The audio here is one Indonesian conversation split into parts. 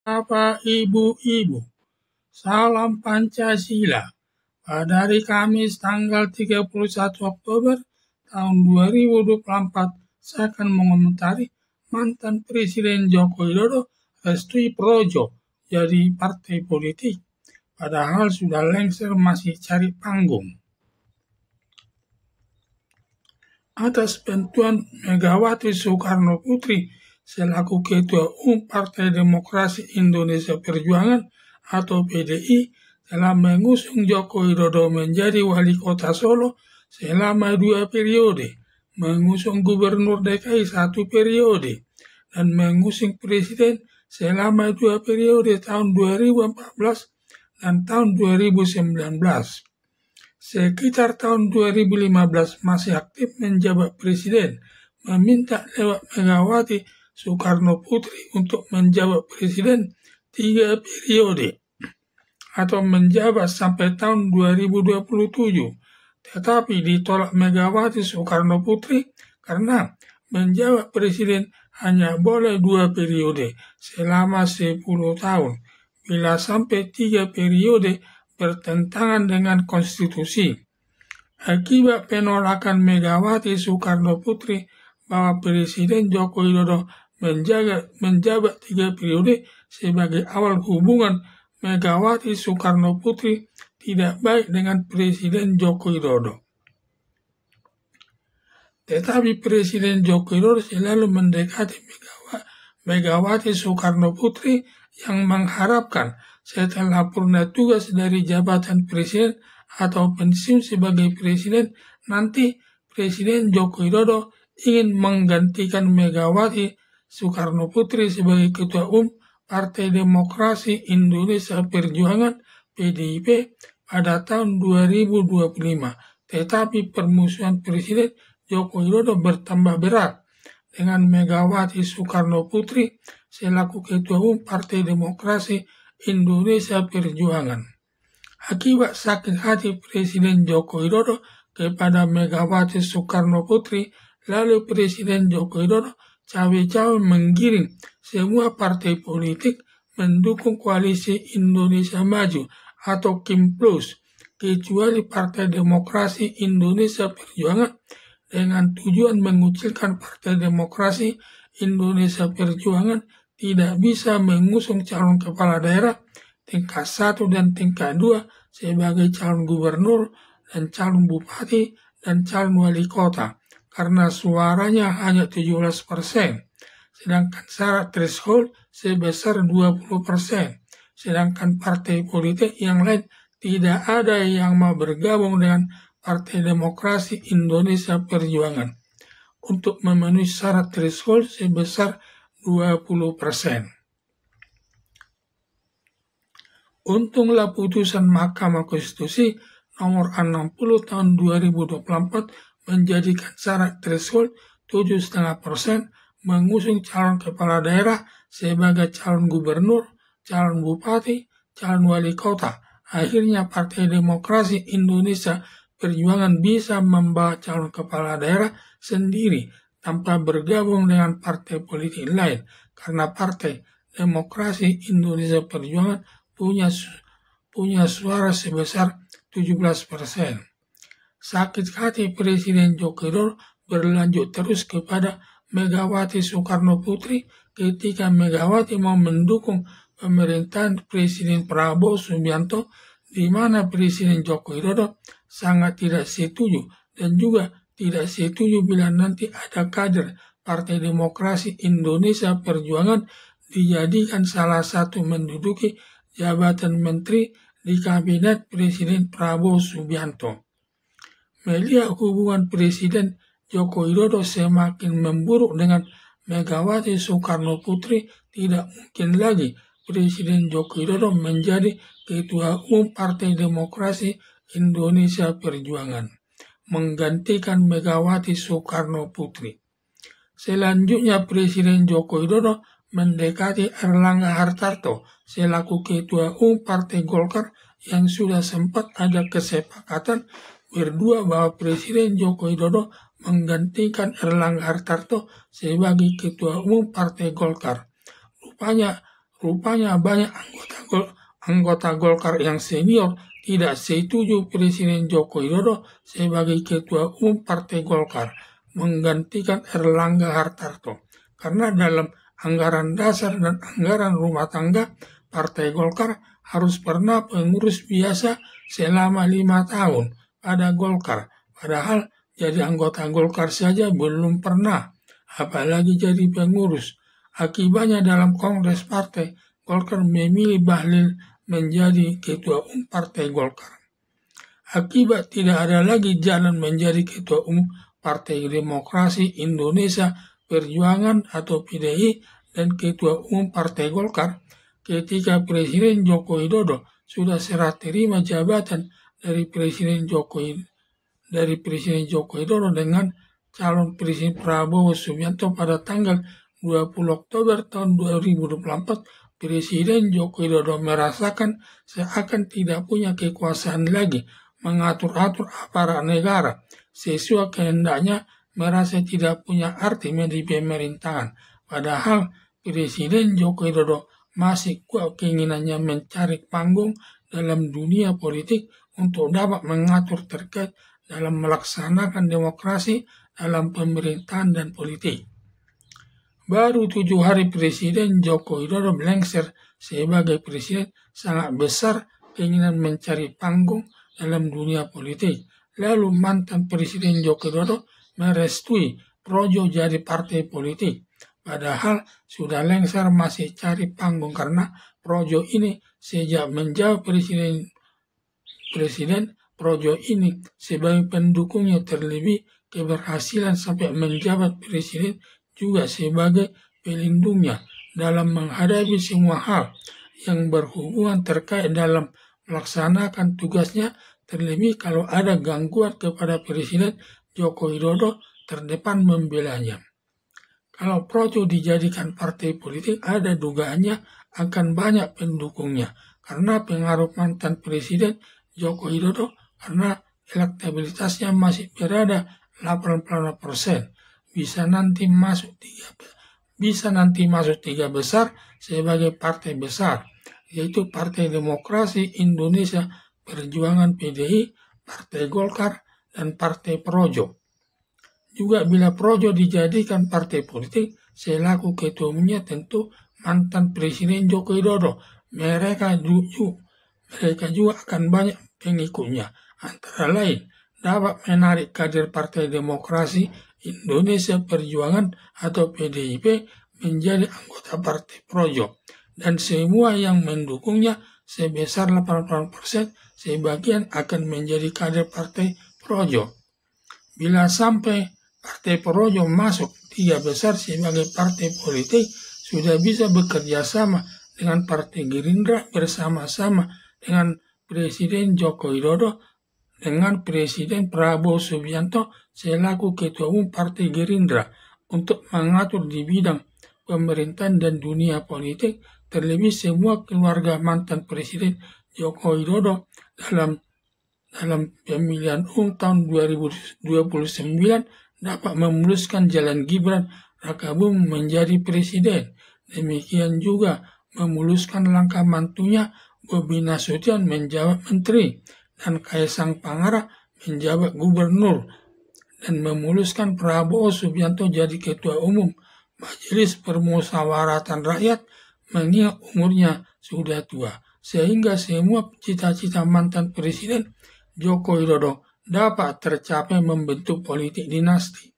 Bapak, Ibu-ibu, salam Pancasila. Pada hari Kamis tanggal 31 Oktober tahun 2024, saya akan mengomentari mantan Presiden Joko Widodo restui Projo jadi partai politik, padahal sudah lengser masih cari panggung. Atas bantuan Megawati Soekarno Putri selaku Ketua Umum Partai Demokrasi Indonesia Perjuangan atau PDI telah mengusung Joko Widodo menjadi wali kota Solo selama 2 periode, mengusung Gubernur DKI 1 periode, dan mengusung Presiden selama 2 periode tahun 2014 dan tahun 2019. Sekitar tahun 2015 masih aktif menjabat presiden, meminta lewat Megawati Soekarno Putri untuk menjabat presiden 3 periode atau menjabat sampai tahun 2027. Tetapi ditolak Megawati Soekarno Putri karena menjabat presiden hanya boleh 2 periode selama 10 tahun. Bila sampai 3 periode bertentangan dengan konstitusi. Akibat penolakan Megawati Soekarno Putri bahwa Presiden Joko Widodo menjabat 3 periode sebagai awal hubungan Megawati Soekarno Putri tidak baik dengan Presiden Joko Widodo. Tetapi Presiden Joko Widodo selalu mendekati Megawati Soekarno Putri yang mengharapkan setelah purna tugas dari jabatan presiden atau pensiun sebagai presiden, nanti Presiden Joko Widodo ingin menggantikan Megawati Soekarno Putri sebagai Ketua Umum Partai Demokrasi Indonesia Perjuangan (PDIP) pada tahun 2025. Tetapi permusuhan Presiden Joko Widodo bertambah berat dengan Megawati Soekarno Putri selaku Ketua Umum Partai Demokrasi Indonesia Perjuangan. Akibat sakit hati Presiden Joko Widodo kepada Megawati Soekarno Putri, lalu Presiden Joko Widodo cawe-cawe menggiring semua partai politik mendukung koalisi Indonesia Maju atau KIM Plus, kecuali Partai Demokrasi Indonesia Perjuangan, dengan tujuan mengucilkan Partai Demokrasi Indonesia Perjuangan tidak bisa mengusung calon kepala daerah tingkat 1 dan tingkat 2 sebagai calon gubernur dan calon bupati dan calon wali kota karena suaranya hanya 17%, sedangkan syarat threshold sebesar 20%, sedangkan partai politik yang lain tidak ada yang mau bergabung dengan Partai Demokrasi Indonesia Perjuangan untuk memenuhi syarat threshold sebesar 20%. Untunglah putusan Mahkamah Konstitusi nomor 60 tahun 2024 menjadikan syarat threshold 7,5% mengusung calon kepala daerah sebagai calon gubernur, calon bupati, calon wali kota. Akhirnya Partai Demokrasi Indonesia Perjuangan bisa membawa calon kepala daerah sendiri tanpa bergabung dengan partai politik lain, karena Partai Demokrasi Indonesia Perjuangan punya suara sebesar 17%. Sakit hati Presiden Joko Widodo berlanjut terus kepada Megawati Soekarno Putri ketika Megawati mau mendukung pemerintahan Presiden Prabowo Subianto, di mana Presiden Joko Widodo sangat tidak setuju dan juga tidak setuju bila nanti ada kader Partai Demokrasi Indonesia Perjuangan dijadikan salah satu menduduki jabatan menteri di kabinet Presiden Prabowo Subianto. Melihat hubungan Presiden Joko Widodo semakin memburuk dengan Megawati Soekarno Putri, tidak mungkin lagi Presiden Joko Widodo menjadi Ketua Umum Partai Demokrasi Indonesia Perjuangan, menggantikan Megawati Soekarno Putri. Selanjutnya Presiden Joko Widodo mendekati Erlangga Hartarto selaku Ketua Umum Partai Golkar yang sudah sempat ada kesepakatan berdua bahwa Presiden Joko Widodo menggantikan Erlangga Hartarto sebagai Ketua Umum Partai Golkar. Rupanya banyak anggota Golkar yang senior tidak setuju Presiden Joko Widodo sebagai Ketua Umum Partai Golkar menggantikan Erlangga Hartarto. Karena dalam anggaran dasar dan anggaran rumah tangga, Partai Golkar harus pernah pengurus biasa selama 5 tahun pada Golkar. Padahal jadi anggota Golkar saja belum pernah, apalagi jadi pengurus. Akibatnya dalam Kongres Partai, Golkar memilih Bahlil menjadi Ketua Umum Partai Golkar. Akibat tidak ada lagi jalan menjadi Ketua Umum Partai Demokrasi Indonesia Perjuangan atau PDI dan Ketua Umum Partai Golkar, ketika Presiden Joko Widodo sudah serah terima jabatan dari Presiden Joko Widodo dengan calon Presiden Prabowo Subianto pada tanggal 20 Oktober tahun 2024, Presiden Joko Widodo merasakan seakan tidak punya kekuasaan lagi mengatur-atur aparat negara sesuai kehendaknya, merasa tidak punya arti di pemerintahan. Padahal Presiden Joko Widodo masih kuat keinginannya mencari panggung dalam dunia politik untuk dapat mengatur terkait dalam melaksanakan demokrasi dalam pemerintahan dan politik. Baru 7 hari Presiden Joko Widodo melengser sebagai presiden, sangat besar keinginan mencari panggung dalam dunia politik. Lalu mantan Presiden Joko Widodo merestui Projo jadi partai politik. Padahal sudah lengser masih cari panggung karena Projo ini sejak menjawab presiden Projo ini sebagai pendukungnya, terlebih keberhasilan sampai menjabat presiden juga sebagai pelindungnya dalam menghadapi semua hal yang berhubungan terkait dalam melaksanakan tugasnya, terlebih kalau ada gangguan kepada Presiden Joko Widodo terdepan membelanya. Kalau Projo dijadikan partai politik, ada dugaannya akan banyak pendukungnya karena pengaruh mantan Presiden Joko Widodo, karena elektabilitasnya masih berada 80%. Bisa nanti masuk tiga besar sebagai partai besar, yaitu Partai Demokrasi Indonesia Perjuangan PDI, Partai Golkar, dan Partai Projo. Juga bila Projo dijadikan partai politik, selaku ketua umumnya tentu mantan Presiden Joko Widodo. Mereka juga akan banyak pengikutnya, antara lain dapat menarik kader Partai Demokrasi Indonesia Perjuangan atau PDIP menjadi anggota Partai Projo, dan semua yang mendukungnya sebesar 80%, sebagian akan menjadi kader Partai Projo. Bila sampai Partai Projo masuk 3 besar sebagai partai politik, sudah bisa bekerja sama dengan Partai Gerindra bersama-sama dengan Presiden Joko Widodo dengan Presiden Prabowo Subianto selaku Ketua Umum Partai Gerindra untuk mengatur di bidang pemerintahan dan dunia politik, terlebih semua keluarga mantan Presiden Joko Widodo dalam pemilihan umum tahun 2029 dapat memuluskan jalan Gibran Rakabuming menjadi presiden. Demikian juga memuluskan langkah mantunya Bobi Nasution menjabat menteri dan Kaisang Pangarap menjabat gubernur, dan memuluskan Prabowo Subianto jadi ketua umum Majelis Permusyawaratan Rakyat mengingat umurnya sudah tua, sehingga semua cita-cita mantan Presiden Joko Widodo dapat tercapai membentuk politik dinasti.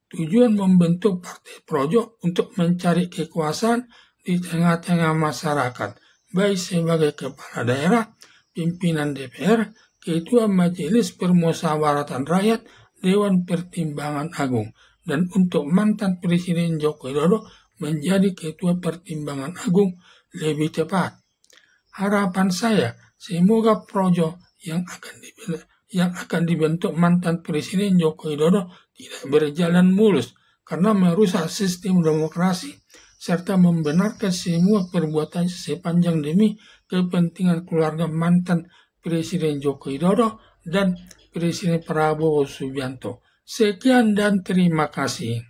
Tujuan membentuk Partai Projo untuk mencari kekuasaan di tengah-tengah masyarakat, baik sebagai kepala daerah, pimpinan DPR, Ketua Majelis Permusyawaratan Rakyat, Dewan Pertimbangan Agung, dan untuk mantan Presiden Joko Widodo menjadi Ketua Pertimbangan Agung lebih tepat. Harapan saya, semoga Projo yang akan dibentuk mantan Presiden Joko Widodo tidak berjalan mulus karena merusak sistem demokrasi serta membenarkan semua perbuatan sepanjang demi kepentingan keluarga mantan Presiden Joko Widodo dan Presiden Prabowo Subianto. Sekian dan terima kasih.